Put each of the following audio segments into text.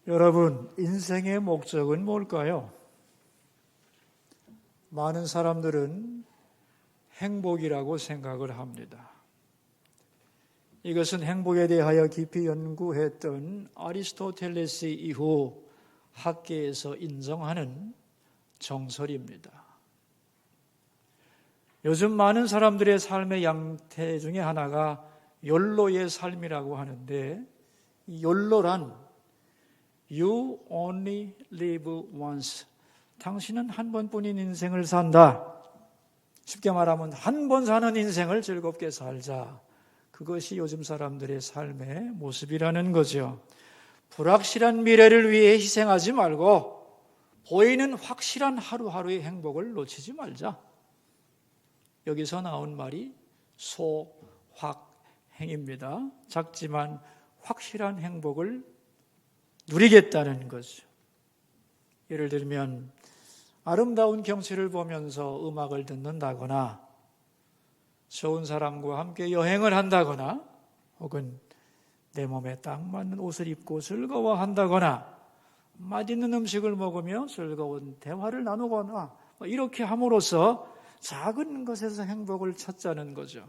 여러분, 인생의 목적은 뭘까요? 많은 사람들은 행복이라고 생각을 합니다. 이것은 행복에 대하여 깊이 연구했던 아리스토텔레스 이후 학계에서 인정하는 정설입니다. 요즘 많은 사람들의 삶의 양태 중에 하나가 욜로의 삶이라고 하는데, 이 욜로란 You only live once. 당신은 한 번뿐인 인생을 산다. 쉽게 말하면 한 번 사는 인생을 즐겁게 살자. 그것이 요즘 사람들의 삶의 모습이라는 거죠. 불확실한 미래를 위해 희생하지 말고 보이는 확실한 하루하루의 행복을 놓치지 말자. 여기서 나온 말이 소확행입니다. 작지만 확실한 행복을 누리겠다는 거죠. 예를 들면 아름다운 경치를 보면서 음악을 듣는다거나 좋은 사람과 함께 여행을 한다거나 혹은 내 몸에 딱 맞는 옷을 입고 즐거워한다거나 맛있는 음식을 먹으며 즐거운 대화를 나누거나 이렇게 함으로써 작은 것에서 행복을 찾자는 거죠.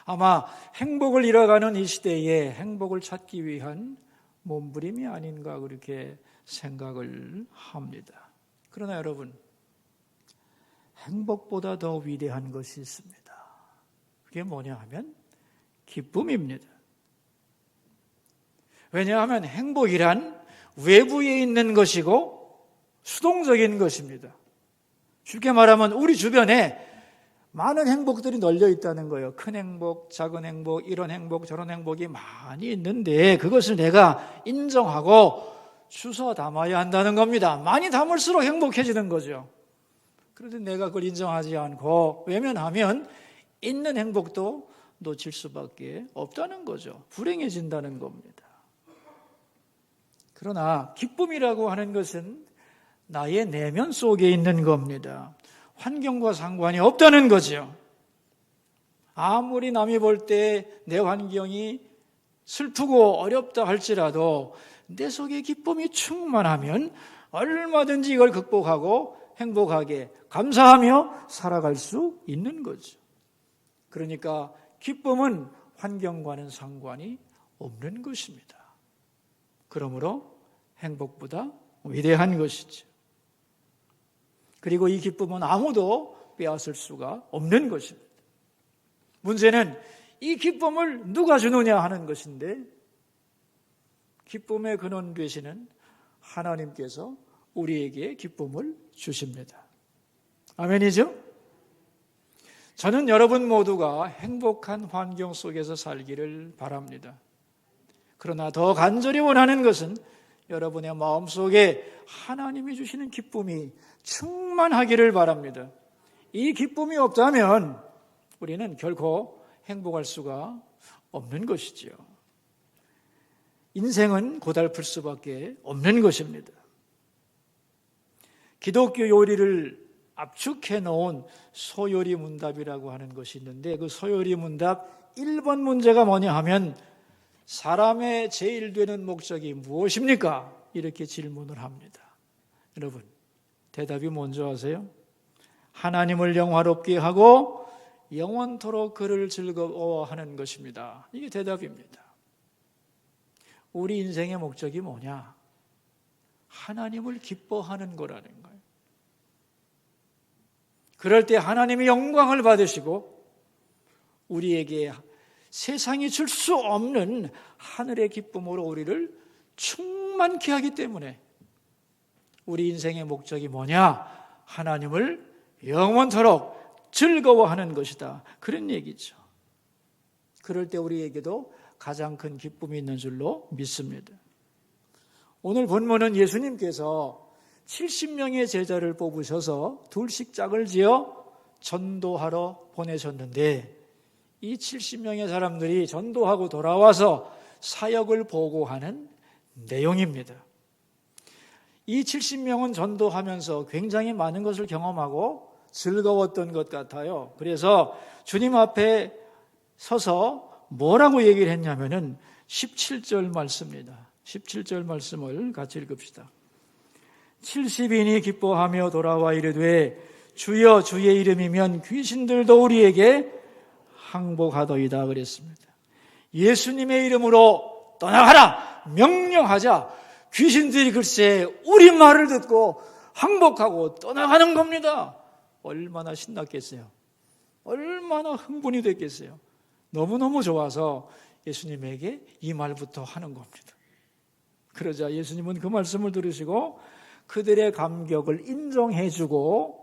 아마 행복을 잃어가는 이 시대에 행복을 찾기 위한 몸부림이 아닌가 그렇게 생각을 합니다. 그러나 여러분, 행복보다 더 위대한 것이 있습니다. 그게 뭐냐 하면 기쁨입니다. 왜냐하면 행복이란 외부에 있는 것이고 수동적인 것입니다. 쉽게 말하면 우리 주변에 많은 행복들이 널려 있다는 거예요. 큰 행복, 작은 행복, 이런 행복, 저런 행복이 많이 있는데 그것을 내가 인정하고 주워 담아야 한다는 겁니다. 많이 담을수록 행복해지는 거죠. 그런데 내가 그걸 인정하지 않고 외면하면 있는 행복도 놓칠 수밖에 없다는 거죠. 불행해진다는 겁니다. 그러나 기쁨이라고 하는 것은 나의 내면 속에 있는 겁니다. 환경과 상관이 없다는 거죠. 아무리 남이 볼 때 내 환경이 슬프고 어렵다 할지라도 내 속에 기쁨이 충만하면 얼마든지 이걸 극복하고 행복하게 감사하며 살아갈 수 있는 거죠. 그러니까 기쁨은 환경과는 상관이 없는 것입니다. 그러므로 행복보다 위대한 것이죠. 그리고 이 기쁨은 아무도 빼앗을 수가 없는 것입니다. 문제는 이 기쁨을 누가 주느냐 하는 것인데 기쁨의 근원 되시는 하나님께서 우리에게 기쁨을 주십니다. 아멘이죠? 저는 여러분 모두가 행복한 환경 속에서 살기를 바랍니다. 그러나 더 간절히 원하는 것은 여러분의 마음속에 하나님이 주시는 기쁨이 충만하기를 바랍니다. 이 기쁨이 없다면 우리는 결코 행복할 수가 없는 것이지요. 인생은 고달플 수밖에 없는 것입니다. 기독교 요리를 압축해 놓은 소요리 문답이라고 하는 것이 있는데 그 소요리 문답 1번 문제가 뭐냐 하면 사람의 제일 되는 목적이 무엇입니까? 이렇게 질문을 합니다. 여러분, 대답이 뭔지 아세요? 하나님을 영화롭게 하고 영원토록 그를 즐거워하는 것입니다. 이게 대답입니다. 우리 인생의 목적이 뭐냐? 하나님을 기뻐하는 거라는 거예요. 그럴 때 하나님이 영광을 받으시고 우리에게 세상이 줄 수 없는 하늘의 기쁨으로 우리를 충만케 하기 때문에 우리 인생의 목적이 뭐냐? 하나님을 영원토록 즐거워하는 것이다. 그런 얘기죠. 그럴 때 우리에게도 가장 큰 기쁨이 있는 줄로 믿습니다. 오늘 본문은 예수님께서 70명의 제자를 뽑으셔서 둘씩 짝을 지어 전도하러 보내셨는데 이 70명의 사람들이 전도하고 돌아와서 사역을 보고하는 내용입니다. 이 70명은 전도하면서 굉장히 많은 것을 경험하고 즐거웠던 것 같아요. 그래서 주님 앞에 서서 뭐라고 얘기를 했냐면은 17절 말씀입니다. 17절 말씀을 같이 읽읍시다. 70인이 기뻐하며 돌아와 이르되 주여 주의 이름이면 귀신들도 우리에게 항복하더이다 그랬습니다. 예수님의 이름으로 떠나가라 명령하자 귀신들이 글쎄 우리 말을 듣고 항복하고 떠나가는 겁니다. 얼마나 신났겠어요. 얼마나 흥분이 됐겠어요. 너무너무 좋아서 예수님에게 이 말부터 하는 겁니다. 그러자 예수님은 그 말씀을 들으시고 그들의 감격을 인정해주고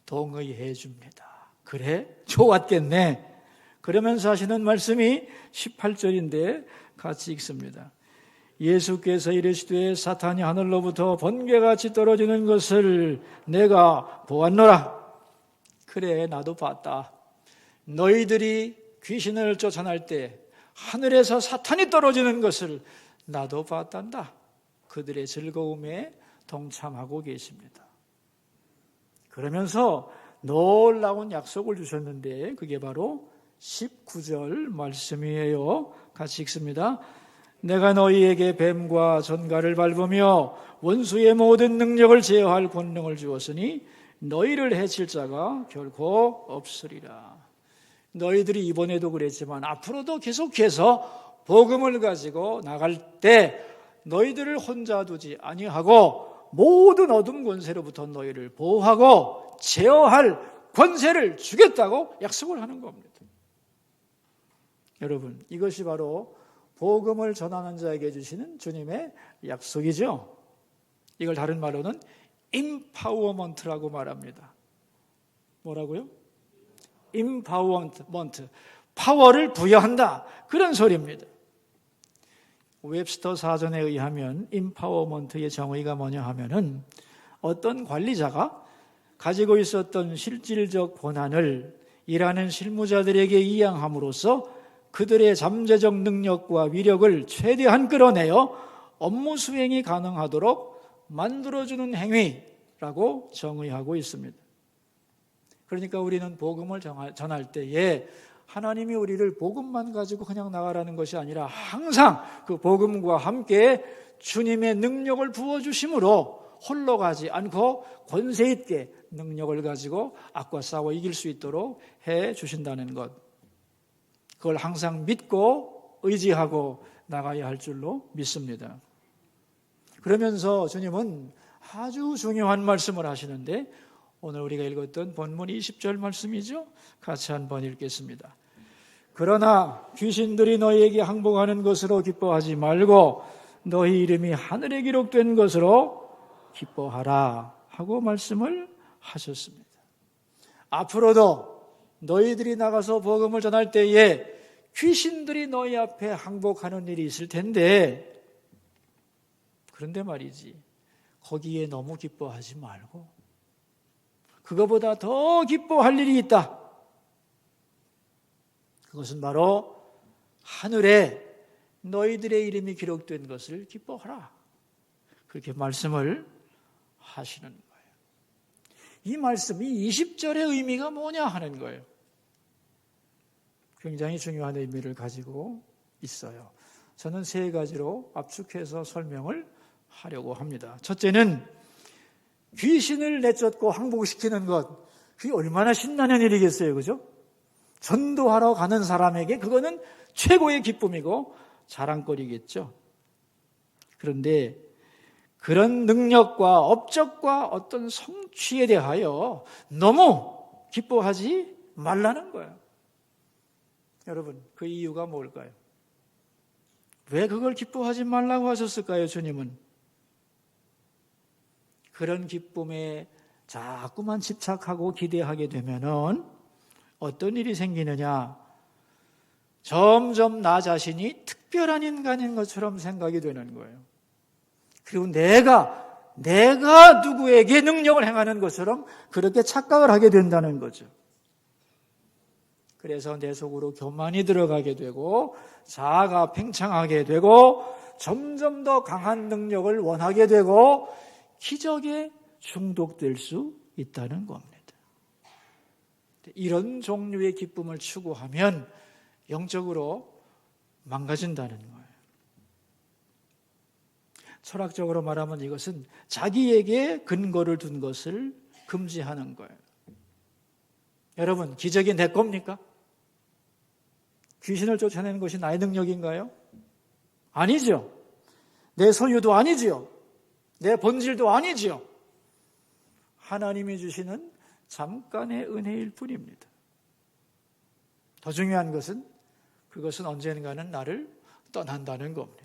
동의해줍니다. 그래? 좋았겠네. 그러면서 하시는 말씀이 18절인데 같이 읽습니다. 예수께서 이르시되 사탄이 하늘로부터 번개같이 떨어지는 것을 내가 보았노라. 그래, 나도 봤다. 너희들이 귀신을 쫓아낼 때 하늘에서 사탄이 떨어지는 것을 나도 봤단다. 그들의 즐거움에 동참하고 계십니다. 그러면서 놀라운 약속을 주셨는데 그게 바로 19절 말씀이에요. 같이 읽습니다. 내가 너희에게 뱀과 전갈을 밟으며 원수의 모든 능력을 제어할 권능을 주었으니 너희를 해칠 자가 결코 없으리라. 너희들이 이번에도 그랬지만 앞으로도 계속해서 복음을 가지고 나갈 때 너희들을 혼자 두지 아니하고 모든 어둠 권세로부터 너희를 보호하고 제어할 권세를 주겠다고 약속을 하는 겁니다. 여러분, 이것이 바로 복음을 전하는 자에게 주시는 주님의 약속이죠. 이걸 다른 말로는 임파워먼트라고 말합니다. 뭐라고요? 임파워먼트, 파워를 부여한다, 그런 소리입니다. 웹스터 사전에 의하면 임파워먼트의 정의가 뭐냐 하면은 어떤 관리자가 가지고 있었던 실질적 권한을 일하는 실무자들에게 이양함으로써 그들의 잠재적 능력과 위력을 최대한 끌어내어 업무 수행이 가능하도록 만들어주는 행위라고 정의하고 있습니다. 그러니까 우리는 복음을 전할 때에 하나님이 우리를 복음만 가지고 그냥 나가라는 것이 아니라 항상 그 복음과 함께 주님의 능력을 부어주심으로 홀로 가지 않고 권세 있게 능력을 가지고 악과 싸워 이길 수 있도록 해 주신다는 것, 그걸 항상 믿고 의지하고 나가야 할 줄로 믿습니다. 그러면서 주님은 아주 중요한 말씀을 하시는데 오늘 우리가 읽었던 본문 20절 말씀이죠. 같이 한번 읽겠습니다. 그러나 귀신들이 너희에게 항복하는 것으로 기뻐하지 말고 너희 이름이 하늘에 기록된 것으로 기뻐하라 하고 말씀을 하셨습니다. 앞으로도 너희들이 나가서 복음을 전할 때에 귀신들이 너희 앞에 항복하는 일이 있을 텐데, 그런데 말이지, 거기에 너무 기뻐하지 말고 그거보다 더 기뻐할 일이 있다. 그것은 바로 하늘에 너희들의 이름이 기록된 것을 기뻐하라. 그렇게 말씀을 하시는 거예요. 이 말씀이 20절의 의미가 뭐냐 하는 거예요. 굉장히 중요한 의미를 가지고 있어요. 저는 세 가지로 압축해서 설명을 하려고 합니다. 첫째는 귀신을 내쫓고 항복시키는 것, 그게 얼마나 신나는 일이겠어요, 그죠? 전도하러 가는 사람에게 그거는 최고의 기쁨이고 자랑거리겠죠. 그런데 그런 능력과 업적과 어떤 성취에 대하여 너무 기뻐하지 말라는 거예요. 여러분, 그 이유가 뭘까요? 왜 그걸 기뻐하지 말라고 하셨을까요, 주님은? 그런 기쁨에 자꾸만 집착하고 기대하게 되면은 어떤 일이 생기느냐? 점점 나 자신이 특별한 인간인 것처럼 생각이 되는 거예요. 그리고 내가 누구에게 능력을 행하는 것처럼 그렇게 착각을 하게 된다는 거죠. 그래서 내 속으로 교만이 들어가게 되고 자아가 팽창하게 되고 점점 더 강한 능력을 원하게 되고 기적에 중독될 수 있다는 겁니다. 이런 종류의 기쁨을 추구하면 영적으로 망가진다는 거예요. 철학적으로 말하면 이것은 자기에게 근거를 둔 것을 금지하는 거예요. 여러분, 기적이 내 겁니까? 귀신을 쫓아내는 것이 나의 능력인가요? 아니죠. 내 소유도 아니지요. 내 본질도 아니지요. 하나님이 주시는 잠깐의 은혜일 뿐입니다. 더 중요한 것은 그것은 언젠가는 나를 떠난다는 겁니다.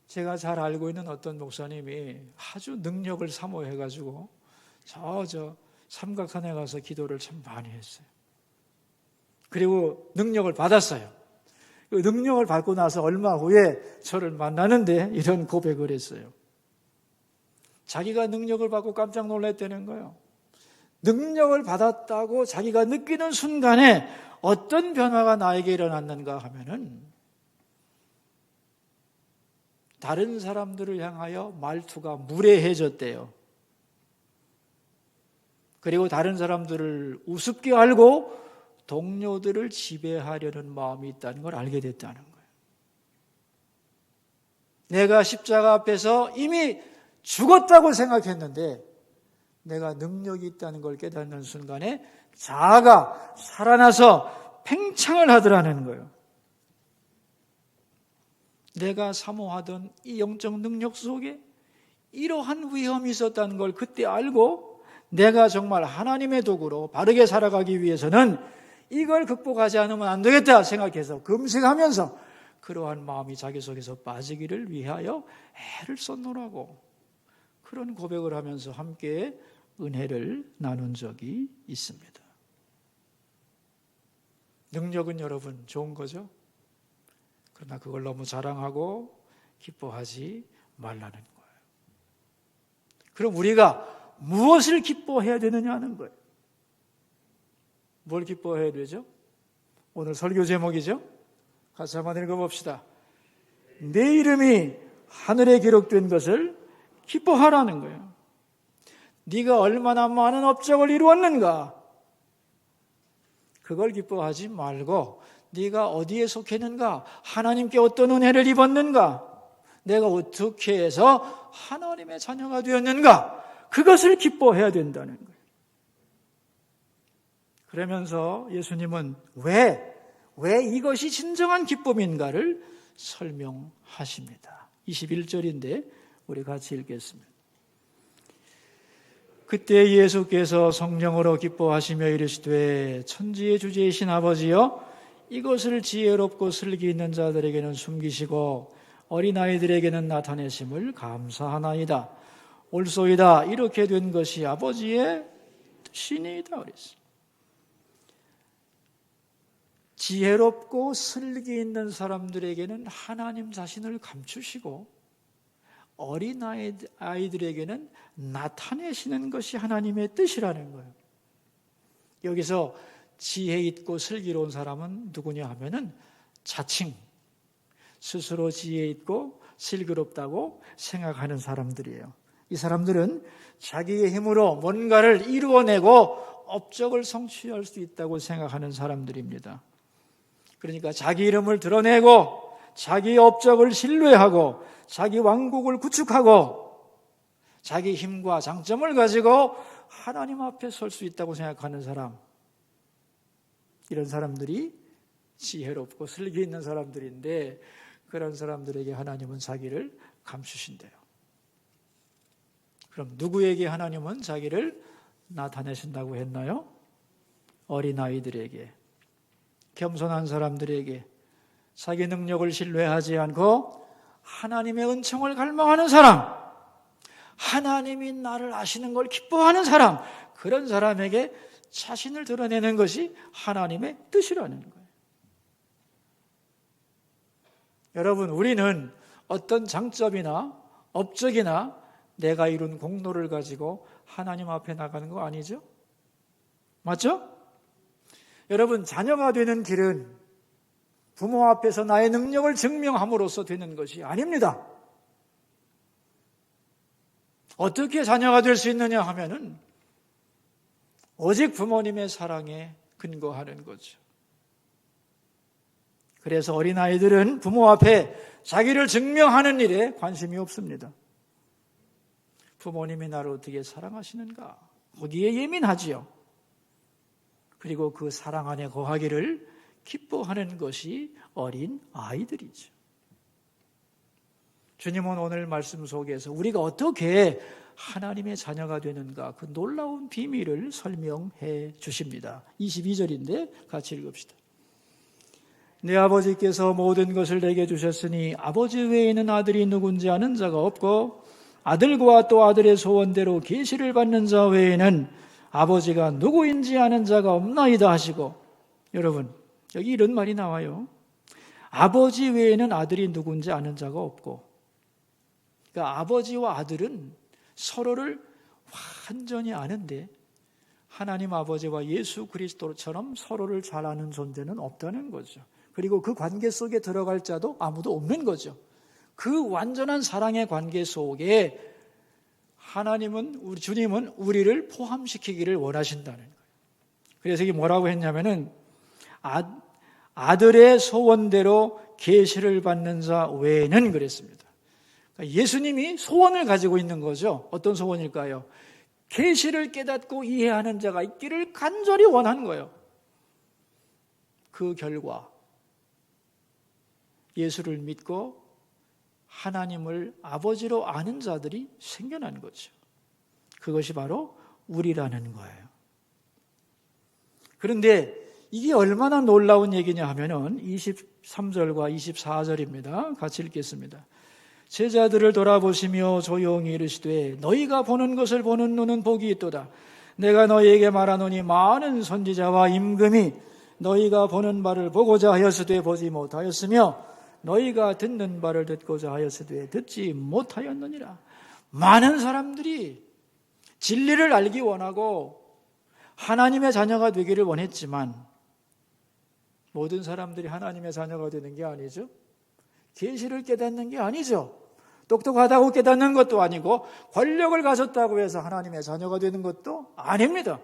제가 잘 알고 있는 어떤 목사님이 아주 능력을 사모해가지고 저 삼각산에 가서 기도를 참 많이 했어요. 그리고 능력을 받았어요. 그 능력을 받고 나서 얼마 후에 저를 만나는데 이런 고백을 했어요. 자기가 능력을 받고 깜짝 놀랐다는 거예요. 능력을 받았다고 자기가 느끼는 순간에 어떤 변화가 나에게 일어났는가 하면은 다른 사람들을 향하여 말투가 무례해졌대요. 그리고 다른 사람들을 우습게 알고 동료들을 지배하려는 마음이 있다는 걸 알게 됐다는 거예요. 내가 십자가 앞에서 이미 죽었다고 생각했는데 내가 능력이 있다는 걸 깨닫는 순간에 자아가 살아나서 팽창을 하더라는 거예요. 내가 사모하던 이 영적 능력 속에 이러한 위험이 있었다는 걸 그때 알고 내가 정말 하나님의 도구로 바르게 살아가기 위해서는 이걸 극복하지 않으면 안 되겠다 생각해서 금식하면서 그러한 마음이 자기 속에서 빠지기를 위하여 애를 썼노라고 그런 고백을 하면서 함께 은혜를 나눈 적이 있습니다. 능력은 여러분 좋은 거죠? 그러나 그걸 너무 자랑하고 기뻐하지 말라는 거예요. 그럼 우리가 무엇을 기뻐해야 되느냐는 거예요. 뭘 기뻐해야 되죠? 오늘 설교 제목이죠? 같이 한번 읽어봅시다. 내 이름이 하늘에 기록된 것을 기뻐하라는 거예요. 네가 얼마나 많은 업적을 이루었는가? 그걸 기뻐하지 말고 네가 어디에 속했는가? 하나님께 어떤 은혜를 입었는가? 내가 어떻게 해서 하나님의 자녀가 되었는가? 그것을 기뻐해야 된다는 거예요. 그러면서 예수님은 왜 이것이 진정한 기쁨인가를 설명하십니다. 21절인데 우리 같이 읽겠습니다. 그때 예수께서 성령으로 기뻐하시며 이르시되 천지의 주제이신 아버지여 이것을 지혜롭고 슬기 있는 자들에게는 숨기시고 어린아이들에게는 나타내심을 감사하나이다. 옳소이다. 이렇게 된 것이 아버지의 뜻이니이다. 그랬어요. 지혜롭고 슬기 있는 사람들에게는 하나님 자신을 감추시고 어린아이들에게는 나타내시는 것이 하나님의 뜻이라는 거예요. 여기서 지혜 있고 슬기로운 사람은 누구냐 하면은 자칭 스스로 지혜 있고 슬기롭다고 생각하는 사람들이에요. 이 사람들은 자기의 힘으로 뭔가를 이루어내고 업적을 성취할 수 있다고 생각하는 사람들입니다. 그러니까 자기 이름을 드러내고 자기 업적을 신뢰하고 자기 왕국을 구축하고 자기 힘과 장점을 가지고 하나님 앞에 설 수 있다고 생각하는 사람, 이런 사람들이 지혜롭고 슬기 있는 사람들인데 그런 사람들에게 하나님은 자기를 감추신대요. 그럼 누구에게 하나님은 자기를 나타내신다고 했나요? 어린아이들에게, 겸손한 사람들에게, 자기 능력을 신뢰하지 않고 하나님의 은총을 갈망하는 사람, 하나님이 나를 아시는 걸 기뻐하는 사람, 그런 사람에게 자신을 드러내는 것이 하나님의 뜻이라는 거예요. 여러분, 우리는 어떤 장점이나 업적이나 내가 이룬 공로를 가지고 하나님 앞에 나가는 거 아니죠? 맞죠? 여러분, 자녀가 되는 길은 부모 앞에서 나의 능력을 증명함으로써 되는 것이 아닙니다. 어떻게 자녀가 될 수 있느냐 하면은 오직 부모님의 사랑에 근거하는 거죠. 그래서 어린아이들은 부모 앞에 자기를 증명하는 일에 관심이 없습니다. 부모님이 나를 어떻게 사랑하시는가? 거기에 예민하지요. 그리고 그 사랑 안에 거하기를 기뻐하는 것이 어린 아이들이죠. 주님은 오늘 말씀 속에서 우리가 어떻게 하나님의 자녀가 되는가 그 놀라운 비밀을 설명해 주십니다. 22절인데 같이 읽읍시다. 내 아버지께서 모든 것을 내게 주셨으니 아버지 외에는 아들이 누군지 아는 자가 없고 아들과 또 아들의 소원대로 계시를 받는 자 외에는 아버지가 누구인지 아는 자가 없나이다 하시고, 여러분 여기 이런 말이 나와요. 아버지 외에는 아들이 누군지 아는 자가 없고, 그러니까 아버지와 아들은 서로를 완전히 아는데 하나님 아버지와 예수 그리스도처럼 서로를 잘 아는 존재는 없다는 거죠. 그리고 그 관계 속에 들어갈 자도 아무도 없는 거죠. 그 완전한 사랑의 관계 속에 하나님은, 주님은 우리를 포함시키기를 원하신다는 거예요. 그래서 이게 뭐라고 했냐면은 아들의 소원대로 계시를 받는 자 외에는 그랬습니다. 그러니까 예수님이 소원을 가지고 있는 거죠. 어떤 소원일까요? 계시를 깨닫고 이해하는 자가 있기를 간절히 원한 거예요. 그 결과 예수를 믿고 하나님을 아버지로 아는 자들이 생겨난 거죠. 그것이 바로 우리라는 거예요. 그런데 이게 얼마나 놀라운 얘기냐 하면은 23절과 24절입니다. 같이 읽겠습니다. 제자들을 돌아보시며 조용히 이르시되 너희가 보는 것을 보는 눈은 복이 있도다. 내가 너희에게 말하노니 많은 선지자와 임금이 너희가 보는 바를 보고자 하였으되 보지 못하였으며 너희가 듣는 바를 듣고자 하였으되 듣지 못하였느니라. 많은 사람들이 진리를 알기 원하고 하나님의 자녀가 되기를 원했지만 모든 사람들이 하나님의 자녀가 되는 게 아니죠. 계시를 깨닫는 게 아니죠. 똑똑하다고 깨닫는 것도 아니고 권력을 가졌다고 해서 하나님의 자녀가 되는 것도 아닙니다.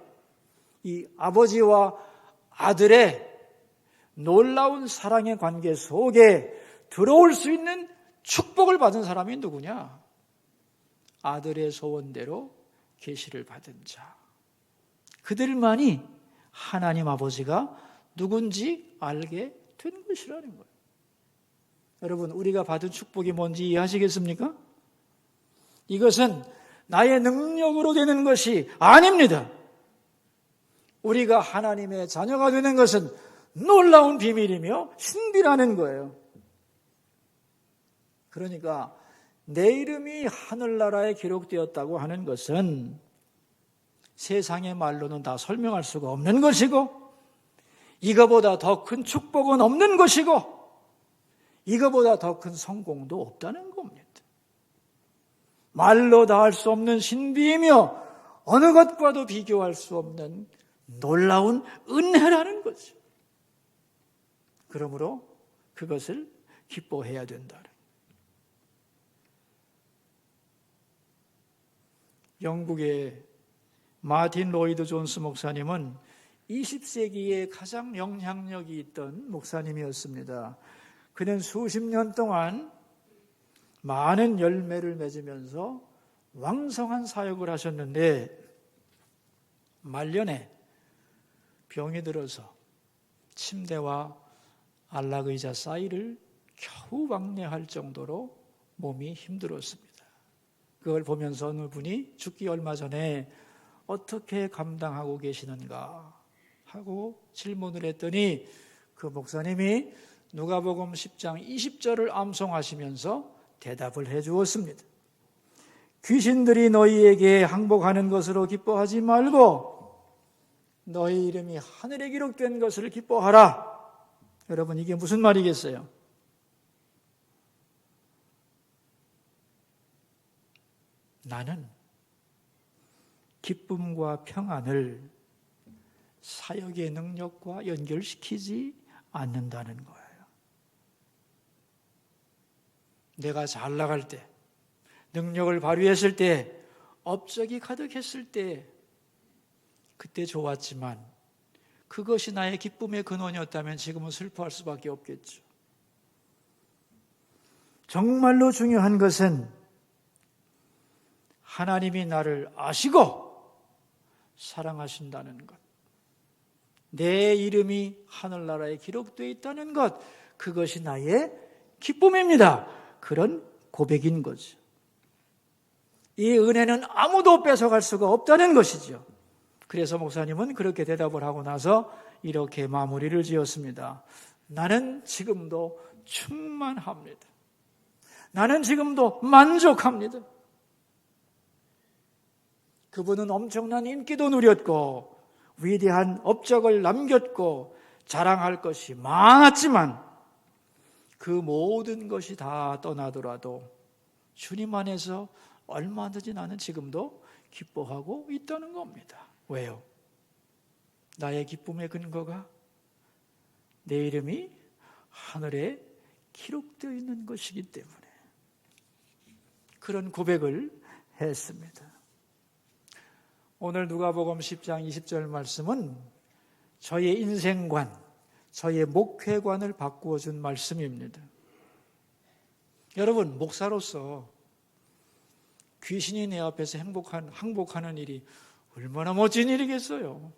이 아버지와 아들의 놀라운 사랑의 관계 속에 들어올 수 있는 축복을 받은 사람이 누구냐? 아들의 소원대로 계시를 받은 자. 그들만이 하나님 아버지가 누군지 알게 된 것이라는 거예요. 여러분, 우리가 받은 축복이 뭔지 이해하시겠습니까? 이것은 나의 능력으로 되는 것이 아닙니다. 우리가 하나님의 자녀가 되는 것은 놀라운 비밀이며 신비라는 거예요. 그러니까 내 이름이 하늘나라에 기록되었다고 하는 것은 세상의 말로는 다 설명할 수가 없는 것이고 이거보다 더 큰 축복은 없는 것이고 이거보다 더 큰 성공도 없다는 겁니다. 말로 다 할 수 없는 신비이며 어느 것과도 비교할 수 없는 놀라운 은혜라는 거죠. 그러므로 그것을 기뻐해야 된다. 영국의 마틴 로이드 존스 목사님은 20세기에 가장 영향력이 있던 목사님이었습니다. 그는 수십 년 동안 많은 열매를 맺으면서 왕성한 사역을 하셨는데 말년에 병이 들어서 침대와 안락의자 사이를 겨우 왕래할 정도로 몸이 힘들었습니다. 그걸 보면서 어느 분이 죽기 얼마 전에 어떻게 감당하고 계시는가 하고 질문을 했더니 그 목사님이 누가복음 10장 20절을 암송하시면서 대답을 해 주었습니다. 귀신들이 너희에게 항복하는 것으로 기뻐하지 말고 너희 이름이 하늘에 기록된 것을 기뻐하라. 여러분, 이게 무슨 말이겠어요? 나는 기쁨과 평안을 사역의 능력과 연결시키지 않는다는 거예요. 내가 잘 나갈 때, 능력을 발휘했을 때, 업적이 가득했을 때, 그때 좋았지만 그것이 나의 기쁨의 근원이었다면 지금은 슬퍼할 수밖에 없겠죠. 정말로 중요한 것은 하나님이 나를 아시고 사랑하신다는 것, 내 이름이 하늘나라에 기록되어 있다는 것, 그것이 나의 기쁨입니다. 그런 고백인 거죠. 이 은혜는 아무도 뺏어갈 수가 없다는 것이죠. 그래서 목사님은 그렇게 대답을 하고 나서 이렇게 마무리를 지었습니다. 나는 지금도 충만합니다. 나는 지금도 만족합니다. 그분은 엄청난 인기도 누렸고 위대한 업적을 남겼고 자랑할 것이 많았지만 그 모든 것이 다 떠나더라도 주님 안에서 얼마든지 나는 지금도 기뻐하고 있다는 겁니다. 왜요? 나의 기쁨의 근거가 내 이름이 하늘에 기록되어 있는 것이기 때문에 그런 고백을 했습니다. 오늘 누가복음 10장 20절 말씀은 저의 인생관, 저의 목회관을 바꾸어 준 말씀입니다. 여러분, 목사로서 귀신이 내 앞에서 항복하는 일이 얼마나 멋진 일이겠어요?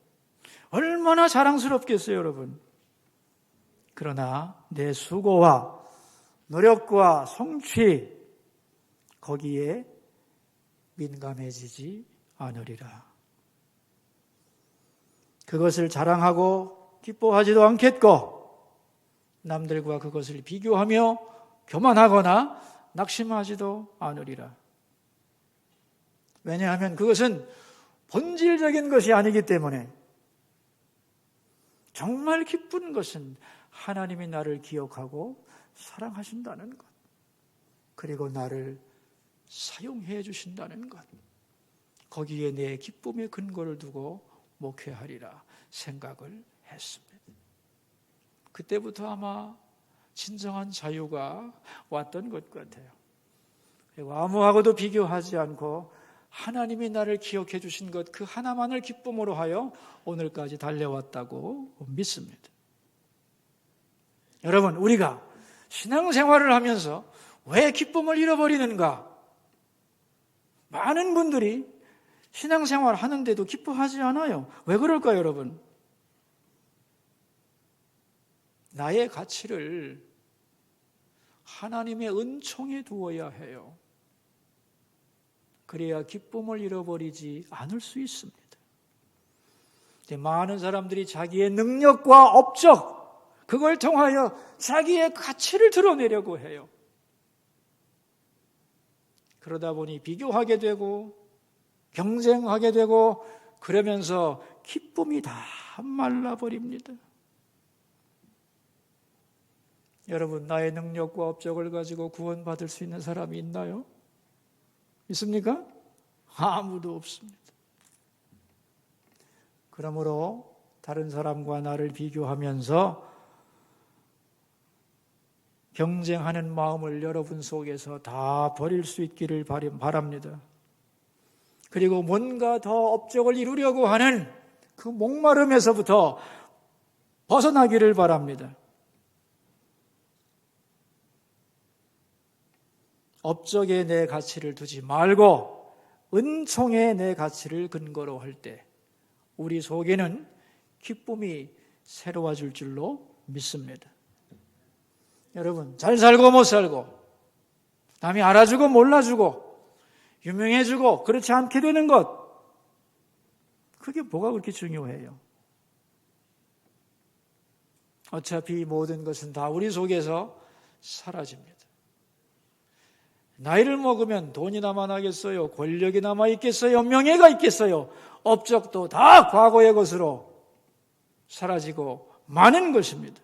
얼마나 자랑스럽겠어요, 여러분? 그러나 내 수고와 노력과 성취, 거기에 민감해지지 않으리라. 그것을 자랑하고 기뻐하지도 않겠고 남들과 그것을 비교하며 교만하거나 낙심하지도 않으리라. 왜냐하면 그것은 본질적인 것이 아니기 때문에 정말 기쁜 것은 하나님이 나를 기억하고 사랑하신다는 것, 그리고 나를 사용해 주신다는 것, 거기에 내 기쁨의 근거를 두고 목회하리라 생각을 했습니다. 그때부터 아마 진정한 자유가 왔던 것 같아요. 그리고 아무하고도 비교하지 않고 하나님이 나를 기억해 주신 것, 그 하나만을 기쁨으로 하여 오늘까지 달려왔다고 믿습니다. 여러분, 우리가 신앙생활을 하면서 왜 기쁨을 잃어버리는가? 많은 분들이 신앙생활 하는데도 기뻐하지 않아요. 왜 그럴까요, 여러분? 나의 가치를 하나님의 은총에 두어야 해요. 그래야 기쁨을 잃어버리지 않을 수 있습니다. 많은 사람들이 자기의 능력과 업적, 그걸 통하여 자기의 가치를 드러내려고 해요. 그러다 보니 비교하게 되고 경쟁하게 되고 그러면서 기쁨이 다 말라버립니다. 여러분, 나의 능력과 업적을 가지고 구원받을 수 있는 사람이 있나요? 있습니까? 아무도 없습니다. 그러므로 다른 사람과 나를 비교하면서 경쟁하는 마음을 여러분 속에서 다 버릴 수 있기를 바랍니다. 그리고 뭔가 더 업적을 이루려고 하는 그 목마름에서부터 벗어나기를 바랍니다. 업적에 내 가치를 두지 말고 은총에 내 가치를 근거로 할 때 우리 속에는 기쁨이 새로워질 줄로 믿습니다. 여러분, 잘 살고 못 살고 남이 알아주고 몰라주고 유명해지고 그렇지 않게 되는 것, 그게 뭐가 그렇게 중요해요? 어차피 모든 것은 다 우리 속에서 사라집니다. 나이를 먹으면 돈이 남아나겠어요? 권력이 남아있겠어요? 명예가 있겠어요? 업적도 다 과거의 것으로 사라지고 마는 것입니다.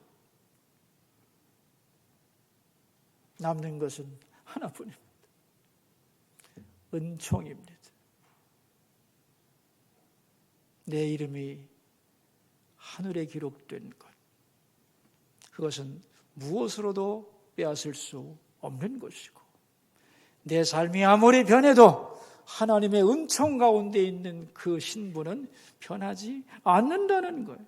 남는 것은 하나뿐입니다. 은총입니다. 내 이름이 하늘에 기록된 것, 그것은 무엇으로도 빼앗을 수 없는 것이고 내 삶이 아무리 변해도 하나님의 은총 가운데 있는 그 신분은 변하지 않는다는 거예요.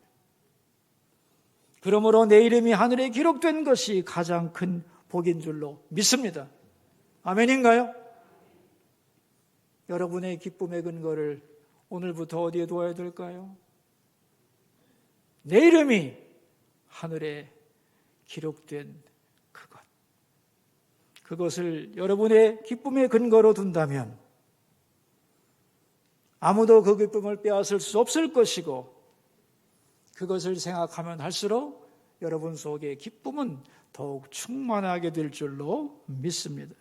그러므로 내 이름이 하늘에 기록된 것이 가장 큰 복인 줄로 믿습니다. 아멘인가요? 여러분의 기쁨의 근거를 오늘부터 어디에 두어야 될까요? 내 이름이 하늘에 기록된 그것. 그것을 여러분의 기쁨의 근거로 둔다면 아무도 그 기쁨을 빼앗을 수 없을 것이고, 그것을 생각하면 할수록 여러분 속에 기쁨은 더욱 충만하게 될 줄로 믿습니다.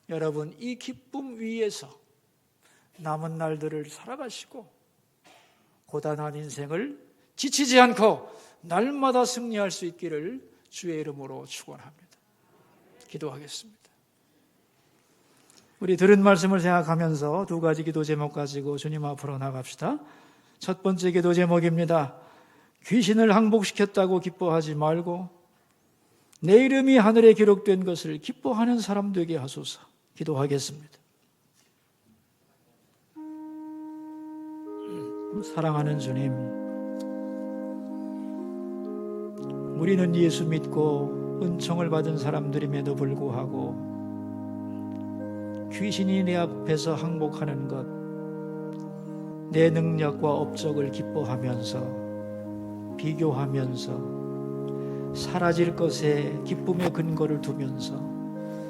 여러분, 이 기쁨 위에서 남은 날들을 살아가시고 고단한 인생을 지치지 않고 날마다 승리할 수 있기를 주의 이름으로 축원합니다. 기도하겠습니다. 우리 들은 말씀을 생각하면서 두 가지 기도 제목 가지고 주님 앞으로 나갑시다. 첫 번째 기도 제목입니다. 귀신을 항복시켰다고 기뻐하지 말고 내 이름이 하늘에 기록된 것을 기뻐하는 사람 되게 하소서. 기도하겠습니다. 사랑하는 주님, 우리는 예수 믿고 은총을 받은 사람들임에도 불구하고 귀신이 내 앞에서 항복하는 것, 내 능력과 업적을 기뻐하면서 비교하면서 사라질 것에 기쁨의 근거를 두면서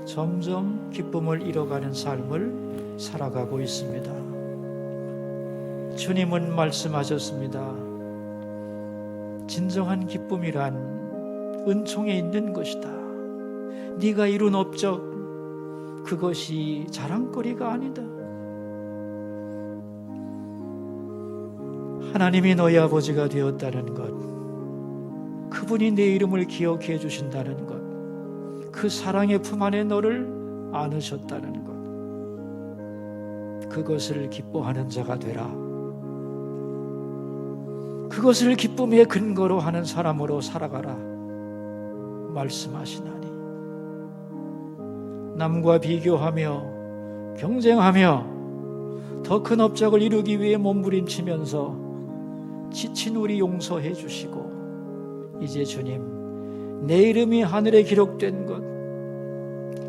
점점 기쁨을 잃어가는 삶을 살아가고 있습니다. 주님은 말씀하셨습니다. 진정한 기쁨이란 은총에 있는 것이다. 네가 이룬 업적, 그것이 자랑거리가 아니다. 하나님이 너희 아버지가 되었다는 것, 그분이 내 이름을 기억해 주신다는 것, 그 사랑의 품 안에 너를 안으셨다는 것, 그것을 기뻐하는 자가 되라. 그것을 기쁨의 근거로 하는 사람으로 살아가라 말씀하시나니, 남과 비교하며 경쟁하며 더 큰 업적을 이루기 위해 몸부림치면서 지친 우리 용서해 주시고, 이제 주님, 내 이름이 하늘에 기록된 것,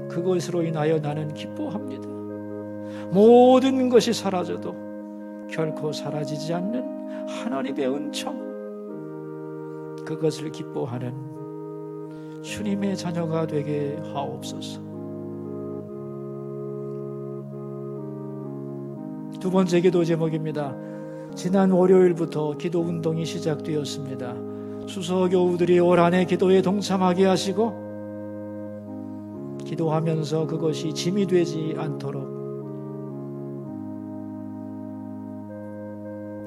그것으로 인하여 나는 기뻐합니다. 모든 것이 사라져도 결코 사라지지 않는 하나님의 은총, 그것을 기뻐하는 주님의 자녀가 되게 하옵소서. 두 번째 기도 제목입니다. 지난 월요일부터 기도 운동이 시작되었습니다. 수서교우들이 올 한해 기도에 동참하게 하시고 기도하면서 그것이 짐이 되지 않도록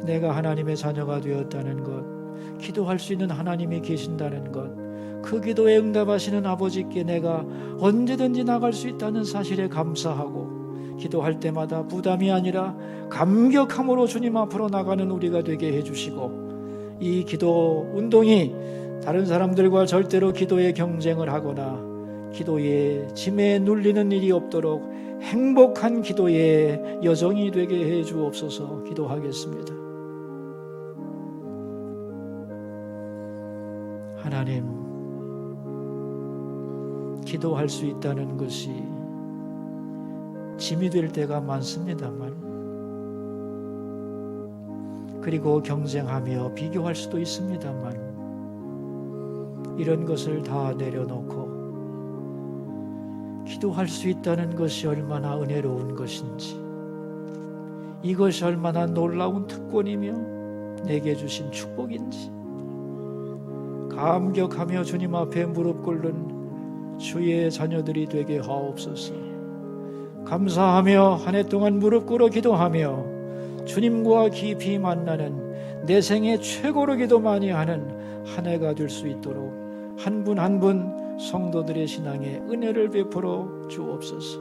내가 하나님의 자녀가 되었다는 것, 기도할 수 있는 하나님이 계신다는 것, 그 기도에 응답하시는 아버지께 내가 언제든지 나갈 수 있다는 사실에 감사하고, 기도할 때마다 부담이 아니라 감격함으로 주님 앞으로 나가는 우리가 되게 해주시고, 이 기도 운동이 다른 사람들과 절대로 기도에 경쟁을 하거나 기도에 짐에 눌리는 일이 없도록 행복한 기도의 여정이 되게 해 주옵소서. 기도하겠습니다. 하나님, 기도할 수 있다는 것이 짐이 될 때가 많습니다만, 그리고 경쟁하며 비교할 수도 있습니다만, 이런 것을 다 내려놓고 기도할 수 있다는 것이 얼마나 은혜로운 것인지, 이것이 얼마나 놀라운 특권이며 내게 주신 축복인지 감격하며 주님 앞에 무릎 꿇는 주의 자녀들이 되게 하옵소서. 감사하며 한 해 동안 무릎 꿇어 기도하며 주님과 깊이 만나는 내 생애 최고로 기도 많이 하는 한 해가 될 수 있도록 한 분 한 분 성도들의 신앙에 은혜를 베풀어 주옵소서.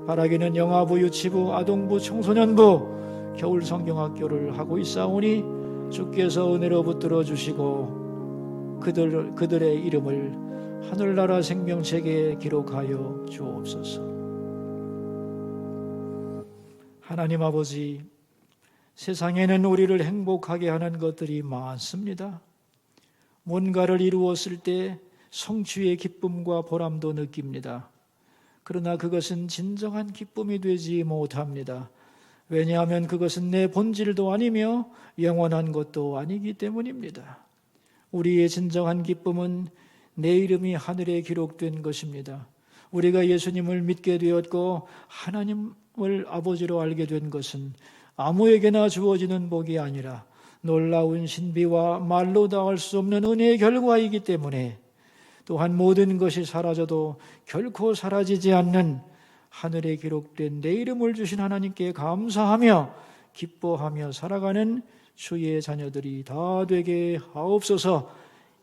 바라기는 영아부, 유치부, 아동부, 청소년부, 겨울 성경학교를 하고 있사오니 주께서 은혜로 붙들어 주시고 그들의 이름을 하늘나라 생명책에 기록하여 주옵소서. 하나님 아버지, 세상에는 우리를 행복하게 하는 것들이 많습니다. 뭔가를 이루었을 때 성취의 기쁨과 보람도 느낍니다. 그러나 그것은 진정한 기쁨이 되지 못합니다. 왜냐하면 그것은 내 본질도 아니며 영원한 것도 아니기 때문입니다. 우리의 진정한 기쁨은 내 이름이 하늘에 기록된 것입니다. 우리가 예수님을 믿게 되었고 하나님을 아버지로 알게 된 것은 아무에게나 주어지는 복이 아니라 놀라운 신비와 말로 닿을 수 없는 은혜의 결과이기 때문에, 또한 모든 것이 사라져도 결코 사라지지 않는 하늘에 기록된 내 이름을 주신 하나님께 감사하며 기뻐하며 살아가는 주의 자녀들이 다 되게 하옵소서.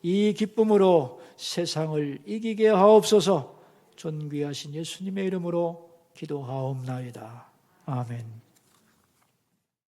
이 기쁨으로 세상을 이기게 하옵소서. 존귀하신 예수님의 이름으로 기도하옵나이다. 아멘.